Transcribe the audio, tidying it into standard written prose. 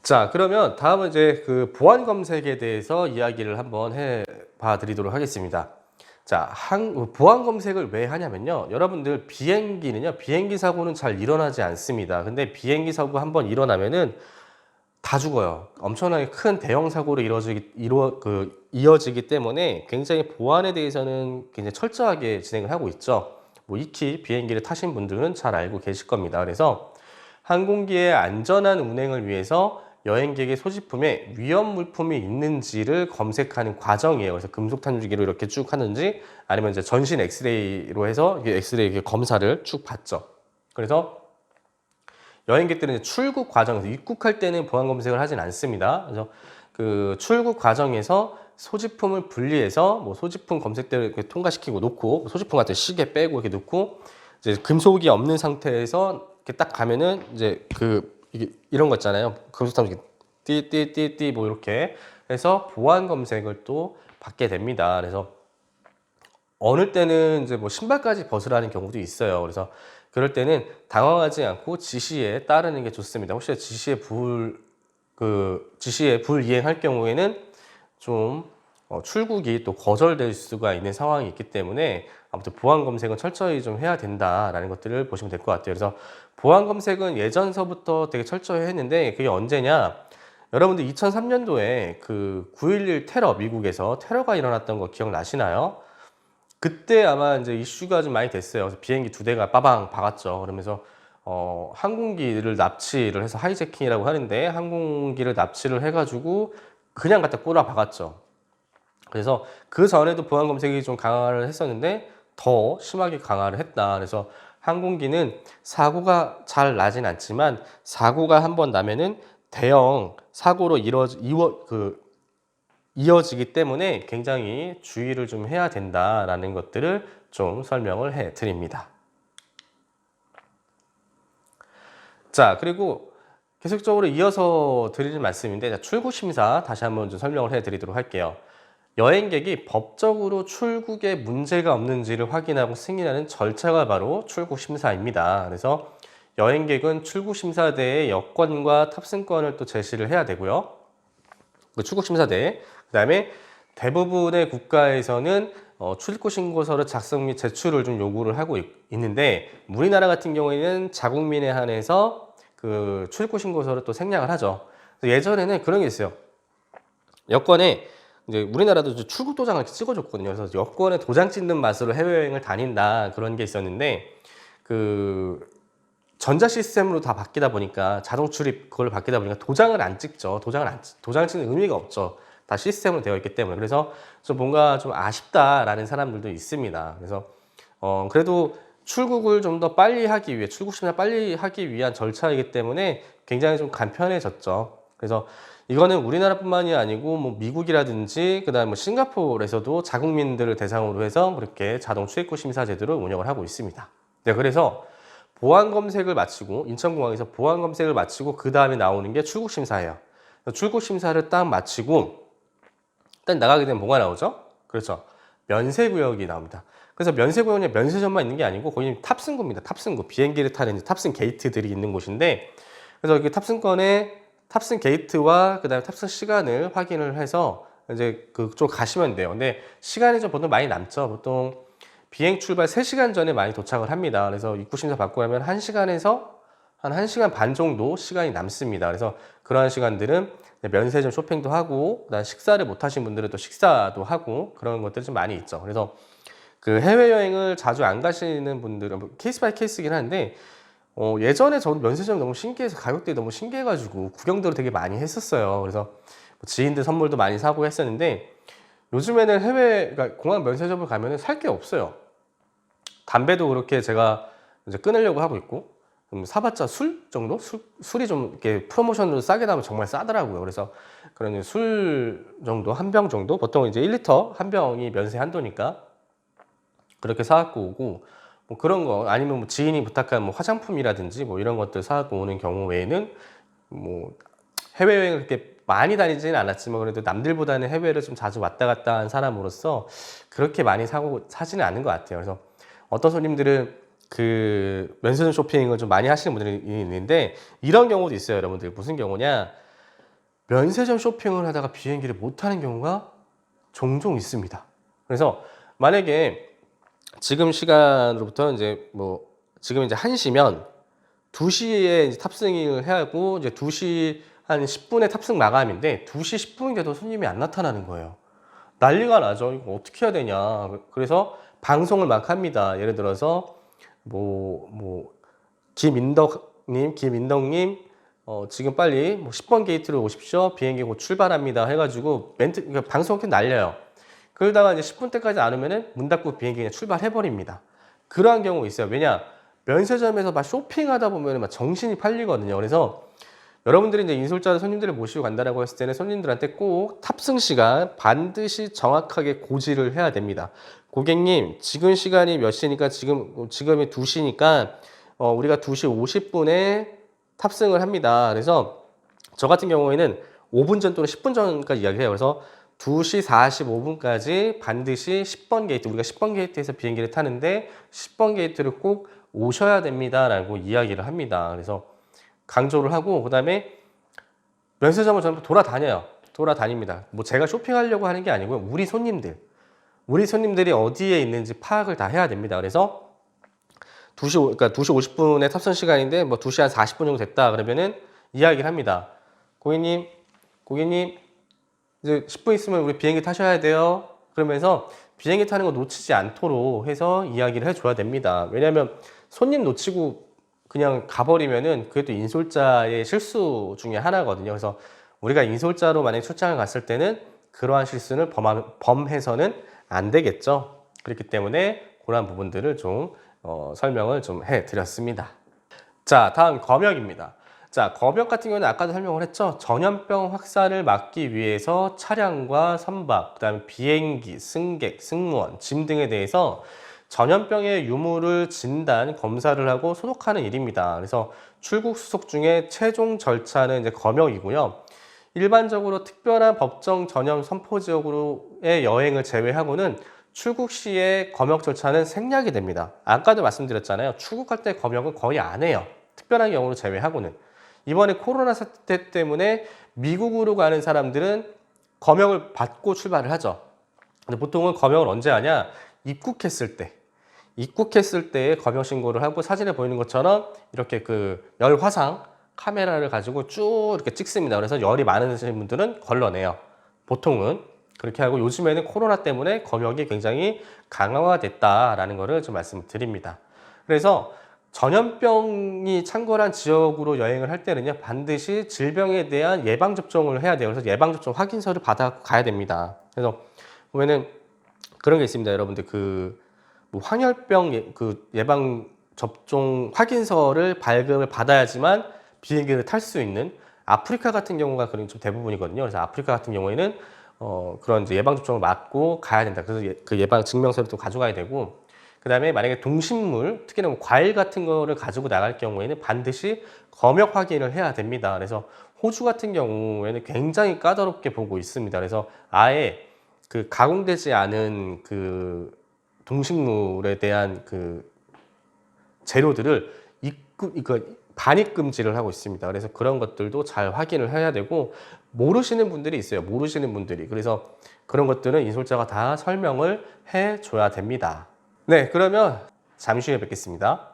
자, 그러면 다음은 이제 그 보안 검색에 대해서 이야기를 한번 해 봐 드리도록 하겠습니다. 자, 보안 검색을 왜 하냐면요. 여러분들 비행기 사고는 잘 일어나지 않습니다. 근데 비행기 사고 한번 일어나면은 다 죽어요. 엄청나게 큰 대형 사고로 이어지기 때문에 굉장히 보안에 대해서는 굉장히 철저하게 진행을 하고 있죠. 뭐 익히 비행기를 타신 분들은 잘 알고 계실 겁니다. 그래서 항공기의 안전한 운행을 위해서 여행객의 소지품에 위험 물품이 있는지를 검색하는 과정이에요. 그래서 금속探知기로 이렇게 쭉 하는지 아니면 이제 전신 엑스레이로 해서 엑스레이 검사를 쭉 받죠. 그래서 여행객들은 출국 과정에서 입국할 때는 보안 검색을 하진 않습니다. 그래서 그 출국 과정에서 소지품을 분리해서 뭐 소지품 검색대를 이렇게 통과시키고 놓고 소지품 같은 시계 빼고 이렇게 놓고 이제 금속이 없는 상태에서 이렇게 딱 가면은 이제 이런 거 있잖아요. 금속탐지 띠띠띠띠 뭐 이렇게 해서 보안 검색을 또 받게 됩니다. 그래서 어느 때는 이제 뭐 신발까지 벗으라는 경우도 있어요. 그래서 그럴 때는 당황하지 않고 지시에 따르는 게 좋습니다. 혹시 지시에 불이행할 경우에는 좀 출국이 또 거절될 수가 있는 상황이 있기 때문에 아무튼 보안 검색은 철저히 좀 해야 된다라는 것들을 보시면 될 것 같아요. 그래서 보안 검색은 예전서부터 되게 철저히 했는데 그게 언제냐? 여러분들 2003년도에 그 9.11 테러, 미국에서 테러가 일어났던 거 기억나시나요? 그때 아마 이제 이슈가 좀 많이 됐어요. 그래서 비행기 2대가 빠방 박았죠. 그러면서 항공기를 납치를 해서 하이제킹이라고 하는데 항공기를 납치를 해가지고 그냥 갖다 꼬라 박았죠. 그래서 그 전에도 보안 검색이 좀 강화를 했었는데 더 심하게 강화를 했다. 그래서 항공기는 사고가 잘 나진 않지만 사고가 한번 나면은 대형 사고로 이어지기 때문에 굉장히 주의를 좀 해야 된다라는 것들을 좀 설명을 해 드립니다. 자, 그리고 계속적으로 이어서 드리는 말씀인데 출국 심사 다시 한번 좀 설명을 해 드리도록 할게요. 여행객이 법적으로 출국에 문제가 없는지를 확인하고 승인하는 절차가 바로 출국 심사입니다. 그래서 여행객은 출국 심사대에 여권과 탑승권을 또 제시를 해야 되고요. 그 출국 심사대. 그다음에 대부분의 국가에서는 출국 신고서를 작성 및 제출을 좀 요구를 하고 있는데 우리나라 같은 경우에는 자국민에 한해서 그 출국 신고서를 또 생략을 하죠. 예전에는 그런 게 있어요. 여권에 이제 우리나라도 출국 도장을 이렇게 찍어줬거든요. 그래서 여권에 도장 찍는 맛으로 해외여행을 다닌다 그런 게 있었는데 그 전자 시스템으로 다 바뀌다 보니까 자동 출입 그걸 바뀌다 보니까 도장을 안 찍죠. 도장을 찍는 의미가 없죠. 다 시스템으로 되어 있기 때문에. 그래서 좀 뭔가 좀 아쉽다라는 사람들도 있습니다. 그래서 그래도 출국을 좀 더 빨리 하기 위해 출국 심사 빨리 하기 위한 절차이기 때문에 굉장히 좀 간편해졌죠. 그래서 이거는 우리나라뿐만이 아니고 뭐 미국이라든지 그다음 뭐 싱가포르에서도 자국민들을 대상으로 해서 그렇게 자동 출입국 심사 제도를 운영을 하고 있습니다. 네, 그래서 보안 검색을 마치고 인천공항에서 보안 검색을 마치고 그 다음에 나오는 게 출국 심사예요. 출국 심사를 딱 마치고 딱 나가게 되면 뭐가 나오죠? 그렇죠. 면세구역이 나옵니다. 그래서 면세구역은 면세점만 있는 게 아니고 거기 탑승구입니다. 탑승구. 비행기를 타는 탑승 게이트들이 있는 곳인데 그래서 그 탑승 게이트와 그다음에 탑승 시간을 확인을 해서 이제 그쪽 가시면 돼요. 근데 시간이 좀 보통 많이 남죠. 보통 비행 출발 3시간 전에 많이 도착을 합니다. 그래서 입국 심사 받고 하면 1시간에서 한 1시간 반 정도 시간이 남습니다. 그래서 그러한 시간들은 면세점 쇼핑도 하고 그다음 식사를 못 하신 분들은 또 식사도 하고 그런 것들이 좀 많이 있죠. 그래서 그 해외여행을 자주 안 가시는 분들은 뭐 케이스 바이 케이스긴 한데 예전에 저는 면세점 너무 신기해서 가격대가 너무 신기해가지고 구경들을 되게 많이 했었어요. 그래서 뭐 지인들 선물도 많이 사고 했었는데 요즘에는 그러니까 공항 면세점을 가면은 살 게 없어요. 담배도 그렇게 제가 이제 끊으려고 하고 있고 사봤자 술 정도? 술이 좀 이렇게 프로모션으로 싸게 나오면 정말 싸더라고요. 그래서 그런 술 정도 한 병 정도 보통 이제 1리터 한 병이 면세 한도니까 그렇게 사갖고 오고 뭐 그런 거 아니면 뭐 지인이 부탁한 뭐 화장품이라든지 뭐 이런 것들 사갖고 오는 경우 외에는 뭐 해외여행을 그렇게 많이 다니지는 않았지만 그래도 남들보다는 해외를 좀 자주 왔다 갔다 한 사람으로서 그렇게 많이 사지는 않은 것 같아요. 그래서 어떤 손님들은 그 면세점 쇼핑을 좀 많이 하시는 분들이 있는데 이런 경우도 있어요. 여러분들 무슨 경우냐? 면세점 쇼핑을 하다가 비행기를 못 타는 경우가 종종 있습니다. 그래서 만약에 지금 시간으로부터 이제 지금 이제 1시면 2시에 이제 탑승을 해야 하고 이제 2시 한 10분에 탑승 마감인데 2시 10분이 돼도 손님이 안 나타나는 거예요. 난리가 나죠. 이거 어떻게 해야 되냐. 그래서 방송을 막 합니다. 예를 들어서 김인덕님 지금 빨리 10번 게이트로 오십시오. 비행기 곧 출발합니다. 해가지고 그러니까 방송 이렇게 날려요. 그러다가 이제 10분 때까지 안 오면은 문 닫고 비행기 그냥 출발해버립니다. 그러한 경우 있어요. 왜냐? 면세점에서 막 쇼핑하다 보면 막 정신이 팔리거든요. 그래서 여러분들이 이제 인솔자 손님들을 모시고 간다라고 했을 때는 손님들한테 꼭 탑승 시간 반드시 정확하게 고지를 해야 됩니다. 고객님, 지금 시간이 몇 시니까 지금이 2시니까 우리가 2시 50분에 탑승을 합니다. 그래서 저 같은 경우에는 5분 전 또는 10분 전까지 이야기해요. 그래서 2시 45분까지 반드시 10번 게이트, 우리가 10번 게이트에서 비행기를 타는데 10번 게이트를 꼭 오셔야 됩니다. 라고 이야기를 합니다. 그래서 강조를 하고, 그 다음에 면세점을 전부 돌아다닙니다. 제가 쇼핑하려고 하는 게 아니고요. 우리 손님들이 어디에 있는지 파악을 다 해야 됩니다. 그래서 2시 50분에 탑승 시간인데 2시 한 40분 정도 됐다 그러면은 이야기를 합니다. 고객님 이제 10분 있으면 우리 비행기 타셔야 돼요. 그러면서 비행기 타는 거 놓치지 않도록 해서 이야기를 해줘야 됩니다. 왜냐하면 손님 놓치고 그냥 가버리면은 그게 또 인솔자의 실수 중에 하나거든요. 그래서 우리가 인솔자로 만약에 출장을 갔을 때는 그러한 실수를 범해서는 안 되겠죠. 그렇기 때문에 그러한 부분들을 좀 설명을 좀 해드렸습니다. 자, 다음 검역입니다. 자, 검역 같은 경우는 아까도 설명을 했죠. 전염병 확산을 막기 위해서 차량과 선박, 그다음에 비행기, 승객, 승무원, 짐 등에 대해서 전염병의 유무를 진단, 검사를 하고 소독하는 일입니다. 그래서 출국 수속 중에 최종 절차는 이제 검역이고요. 일반적으로 특별한 법정 전염 선포 지역으로의 여행을 제외하고는 출국 시에 검역 절차는 생략이 됩니다. 아까도 말씀드렸잖아요. 출국할 때 검역은 거의 안 해요. 특별한 경우를 제외하고는. 이번에 코로나 사태 때문에 미국으로 가는 사람들은 검역을 받고 출발을 하죠. 근데 보통은 검역을 언제 하냐? 입국했을 때 검역 신고를 하고 사진에 보이는 것처럼 이렇게 그 열 화상 카메라를 가지고 쭉 이렇게 찍습니다. 그래서 열이 많으신 분들은 걸러내요. 보통은 그렇게 하고, 요즘에는 코로나 때문에 검역이 굉장히 강화됐다라는 것을 좀 말씀드립니다. 그래서 전염병이 창궐한 지역으로 여행을 할 때는요, 반드시 질병에 대한 예방접종을 해야 돼요. 그래서 예방접종 확인서를 받아 가야 됩니다. 그래서 보면은 그런 게 있습니다. 여러분들 황열병 예방접종 확인서를 발급을 받아야지만 비행기를 탈 수 있는, 아프리카 같은 경우가 그런 좀 대부분이거든요. 그래서 아프리카 같은 경우에는 그런 이제 예방접종을 맞고 가야 된다. 그래서 그 예방 증명서를 또 가져가야 되고, 그 다음에 만약에 동식물, 특히나 과일 같은 거를 가지고 나갈 경우에는 반드시 검역 확인을 해야 됩니다. 그래서 호주 같은 경우에는 굉장히 까다롭게 보고 있습니다. 그래서 아예 그 가공되지 않은 그 동식물에 대한 그 재료들을 반입 금지를 하고 있습니다. 그래서 그런 것들도 잘 확인을 해야 되고, 모르시는 분들이 있어요. 그래서 그런 것들은 인솔자가 다 설명을 해줘야 됩니다. 네, 그러면 잠시 후에 뵙겠습니다.